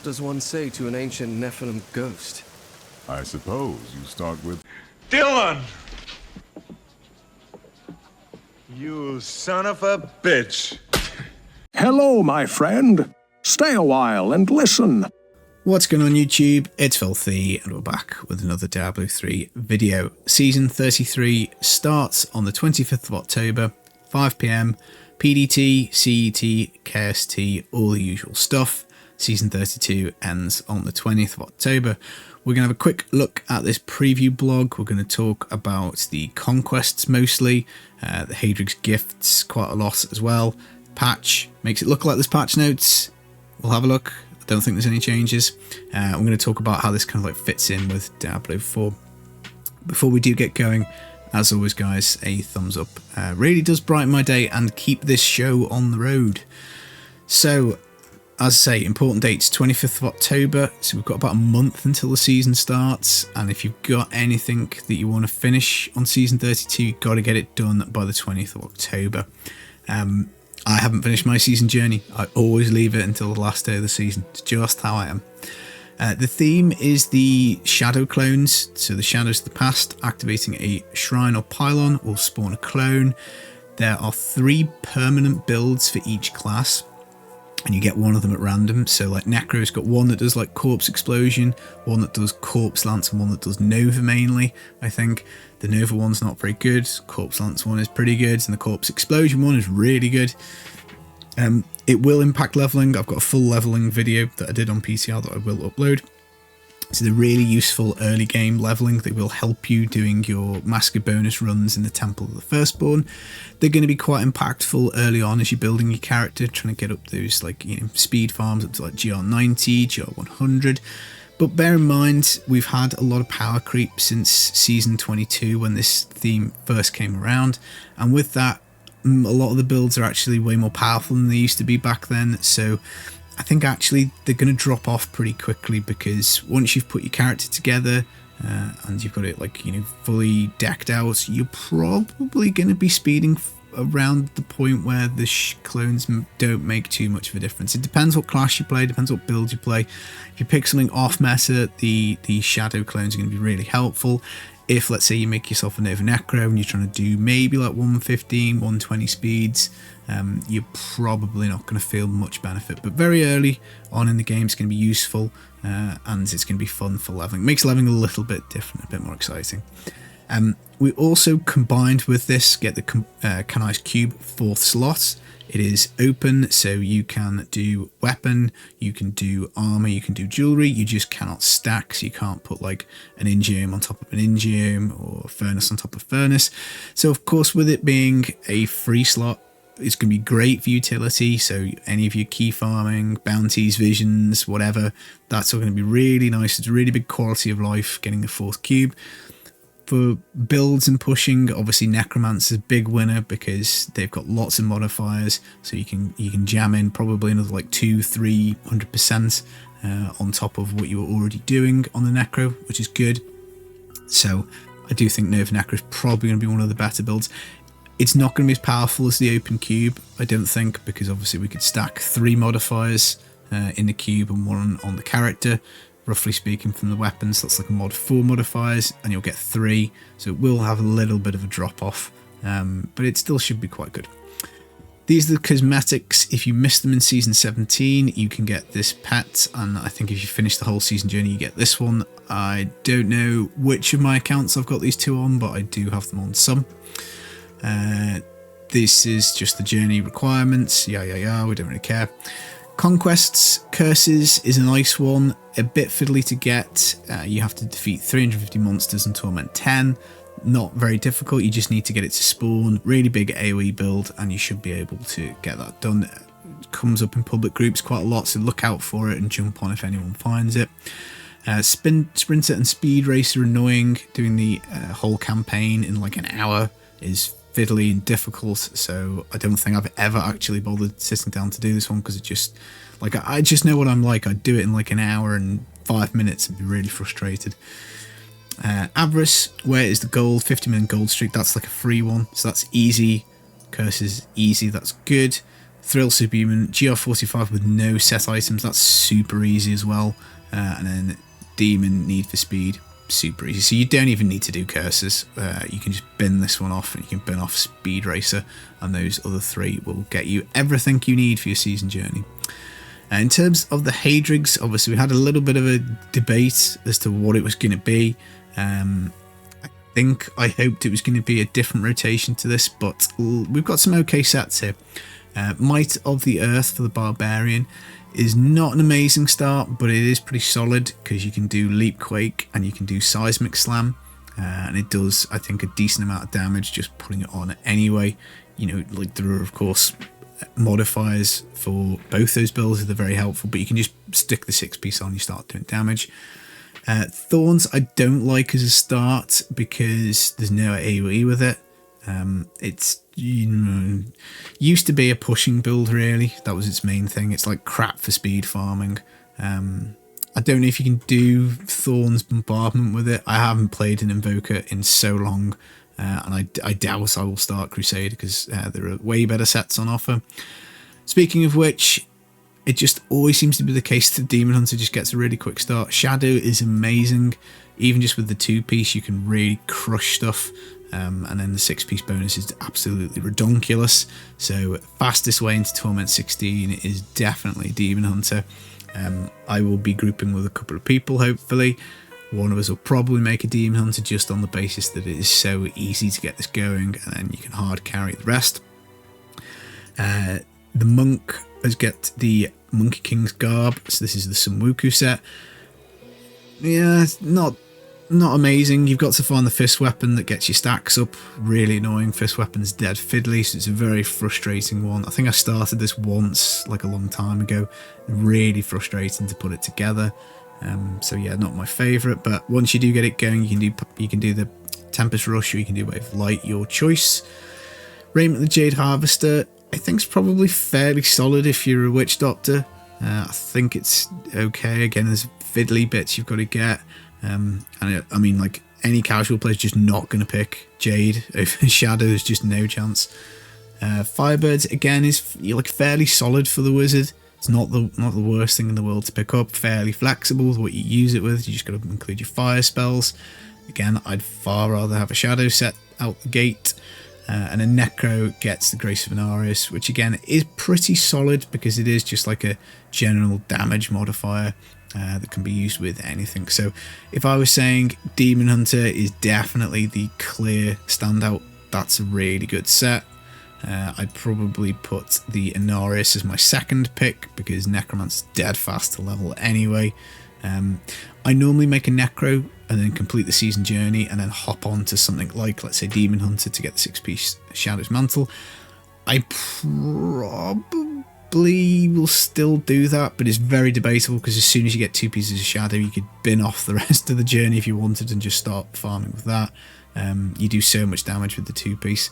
What does one say to an ancient Nephilim ghost? I suppose you start with... Dylan! You son of a bitch! Hello, my friend. Stay a while and listen. What's going on YouTube? It's Filthy and we're back with another Diablo 3 video. Season 33 starts on the 25th of October, 5 PM, PDT, CET, KST, all the usual stuff. Season 32 ends on the 20th of October. We're going to have a quick look at this preview blog. We're going to talk about the Conquests mostly, the Haedrig's gifts quite a lot as well. Patch, makes it look like there's patch notes. We'll have a look. I don't think there's any changes. I'm going to talk about how this kind of like fits in with Diablo 4. Before we do get going, as always guys, a thumbs up really does brighten my day and keep this show on the road. So, as I say, important dates, 25th of October, so we've got about a month until the season starts, and if you've got anything that you want to finish on season 32, you've got to get it done by the 20th of October. I haven't finished my season journey. I always leave it until the last day of the season. It's just how I am. The theme is the shadow clones, so the shadows of the past. Activating a shrine or pylon will spawn a clone. There are 3 permanent builds for each class, and you get one of them at random. So like Necro's got one that does like corpse explosion, one that does corpse lance, and one that does Nova mainly, I think. The Nova one's not very good, corpse lance one is pretty good, and the corpse explosion one is really good. It will impact leveling. I've got a full leveling video that I did on PCR that I will upload. So they're really useful early game leveling. They will help you doing your massacre bonus runs in the Temple of the Firstborn. They're going to be quite impactful early on as you're building your character, trying to get up those like, you know, speed farms up to like GR90, GR100. But bear in mind, we've had a lot of power creep since season 22 when this theme first came around, and with that, a lot of the builds are actually way more powerful than they used to be back then. So I think actually they're going to drop off pretty quickly, because once you've put your character together and you've got it like, you know, fully decked out, you're probably going to be speeding around the point where the clones don't make too much of a difference. It depends what class you play, depends what build you play. If you pick something off meta, the shadow clones are going to be really helpful. If, let's say, you make yourself a Nova Necro and you're trying to do maybe like 115, 120 speeds, you're probably not going to feel much benefit. But very early on in the game, it's going to be useful and it's going to be fun for leveling. Makes leveling a little bit different, a bit more exciting. We also, combined with this, get the Kanai's Cube 4th slot. It is open, so you can do weapon, you can do armor, you can do jewelry. You just cannot stack, so you can't put like an ingeum on top of an ingeum or a furnace on top of furnace. So of course, with it being a free slot, it's going to be great for utility. So any of your key farming, bounties, visions, whatever, that's all going to be really nice. It's a really big quality of life getting the 4th cube. For builds and pushing, obviously Necromancer's big winner, because they've got lots of modifiers, so you can jam in probably another like 200-300% on top of what you were already doing on the Necro, which is good. So I do think Nova Necro is probably going to be one of the better builds. It's not going to be as powerful as the open cube, I don't think, because obviously we could stack 3 modifiers in the cube and 1 on the character. Roughly speaking, from the weapons, that's like a mod 4 modifiers, and you'll get 3, so it will have a little bit of a drop off, but it still should be quite good. These are the cosmetics. If you missed them in season 17, you can get this pet, and I think if you finish the whole season journey, you get this one. I don't know which of my accounts I've got these 2 on, but I do have them on some. This is just the journey requirements. We don't really care. Conquests, Curses is a nice one, a bit fiddly to get. You have to defeat 350 monsters and torment 10. Not very difficult, you just need to get it to spawn. Really big AoE build, and you should be able to get that done. It comes up in public groups quite a lot, so look out for it and jump on if anyone finds it. Sprinter and Speed Racer are annoying. Doing the whole campaign in like an hour is fiddly and difficult, so I don't think I've ever actually bothered sitting down to do this one, because it just, like, I just know what I'm like. I'd do it in like an hour and 5 minutes and be really frustrated. Avarice, where is the gold? 50 million gold streak, that's like a free one, so that's easy. Curses, easy, that's good. Thrill Superhuman, GR45 with no set items, that's super easy as well. And then Demon, Need for Speed, super easy. So you don't even need to do curses. You can just bin this one off, and you can bin off Speed Racer, and those other 3 will get you everything you need for your season journey. In terms of the Haedrigs, obviously we had a little bit of a debate as to what it was going to be. I hoped it was going to be a different rotation to this, but we've got some okay sets here. Might of the Earth for the Barbarian is not an amazing start, but it is pretty solid because you can do Leap Quake and you can do Seismic Slam, and it does, I think, a decent amount of damage just putting it on anyway. You know, like there are of course modifiers for both those builds that are very helpful, but you can just stick the 6-piece on, you start doing damage. Thorns I don't like as a start because there's no AoE with it. It's, you know, used to be a pushing build really, that was its main thing. It's like crap for speed farming. I don't know if you can do Thorns Bombardment with it. I haven't played an Invoker in so long, and I doubt I will start Crusader because there are way better sets on offer. Speaking of which, it just always seems to be the case that Demon Hunter just gets a really quick start. Shadow is amazing. Even just with the 2-piece, you can really crush stuff. And then the 6-piece bonus is absolutely redonkulous. So fastest way into Torment 16 is definitely Demon Hunter. I will be grouping with a couple of people, hopefully. One of us will probably make a Demon Hunter just on the basis that it is so easy to get this going, and then you can hard carry the rest. The Monk has got the Monkey King's Garb, so this is the Samwuku set. Yeah, it's not amazing. You've got to find the Fist Weapon that gets your stacks up. Really annoying. Fist Weapon's dead fiddly, so it's a very frustrating one. I think I started this once, like a long time ago. Really frustrating to put it together. So yeah, not my favourite, but once you do get it going, you can do the Tempest Rush, or you can do Wave of Light, your choice. Raiment the Jade Harvester, I think it's probably fairly solid if you're a Witch Doctor. I think it's okay. Again, there's fiddly bits you've got to get. And I mean, like, any casual player's just not going to pick Jade over Shadow. There's just no chance. Firebirds, again, is like fairly solid for the Wizard. It's not the worst thing in the world to pick up. Fairly flexible with what you use it with. You just got to include your fire spells. Again, I'd far rather have a Shadow set out the gate. And a Necro gets the Grace of Inarius, which again is pretty solid because it is just like a general damage modifier that can be used with anything. So if I was saying Demon Hunter is definitely the clear standout, that's a really good set. I'd probably put the Inarius as my second pick because Necromancer's dead fast to level anyway. I normally make a Necro and then complete the season journey and then hop on to something like, let's say, Demon Hunter to get the 6-piece Shadow's Mantle. I probably will still do that, but it's very debatable because as soon as you get 2 pieces of Shadow, you could bin off the rest of the journey if you wanted and just start farming with that. You do so much damage with the 2-piece.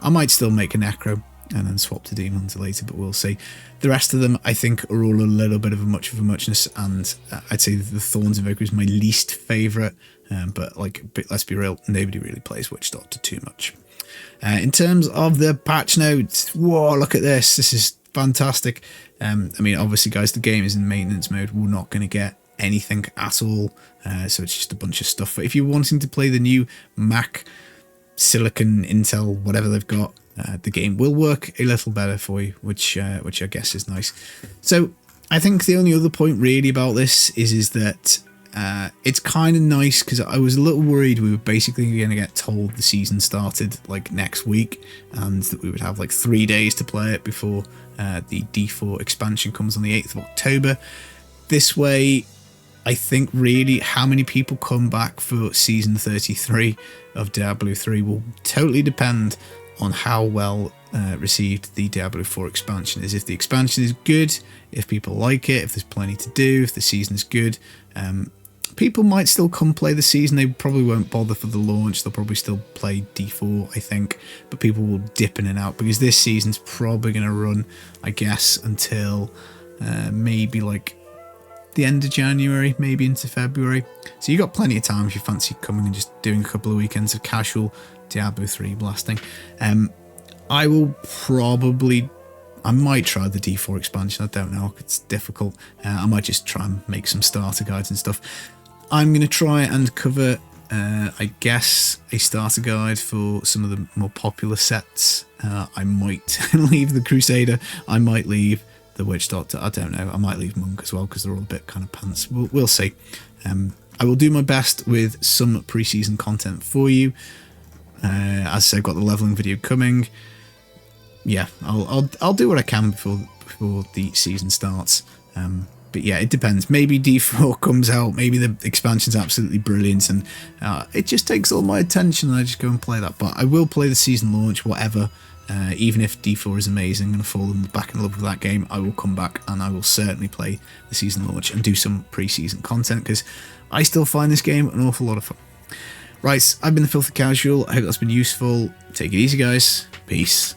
I might still make a Necro and then swap to Demon Hunter later, but we'll see. The rest of them, I think, are all a little bit of a muchness, and I'd say the Thorns Invoker is my least favourite, but like, let's be real, nobody really plays Witch Doctor too much. In terms of the patch notes, whoa, look at this. This is fantastic. I mean, obviously, guys, the game is in maintenance mode. We're not going to get anything at all, so it's just a bunch of stuff. But if you're wanting to play the new Mac, Silicon, Intel, whatever they've got, the game will work a little better for you, which I guess is nice. So I think the only other point really about this is that it's kind of nice because I was a little worried we were basically going to get told the season started like next week and that we would have like 3 days to play it before the D4 expansion comes on the 8th of October. This way, I think really how many people come back for season 33 of Diablo 3 will totally depend on how well received the Diablo 4 expansion is. If the expansion is good, if people like it, if there's plenty to do, if the season is good, people might still come play the season. They probably won't bother for the launch. They'll probably still play D4, I think, but people will dip in and out because this season's probably going to run, I guess, until maybe like the end of January, maybe into February. So you've got plenty of time if you fancy coming and just doing a couple of weekends of casual Diablo 3 blasting. I will probably I might try the D4 expansion. I don't know. It's difficult. I might just try and make some starter guides and stuff. I'm going to try and cover, I guess, a starter guide for some of the more popular sets. I might leave the Crusader. I might leave the Witch Doctor. I don't know. I might leave Monk as well because they're all a bit kind of pants. We'll see. I will do my best with some pre-season content for you. As I say, I've got the leveling video coming. Yeah, I'll do what I can before the season starts. But yeah, it depends. Maybe D4 comes out. Maybe the expansion's absolutely brilliant, and it just takes all my attention, and I just go and play that. But I will play the season launch, whatever. Even if D4 is amazing and I fall back in love with that game, I will come back and I will certainly play the season launch and do some pre-season content because I still find this game an awful lot of fun. Right, I've been the Filthy Casual. I hope that's been useful. Take it easy, guys. Peace.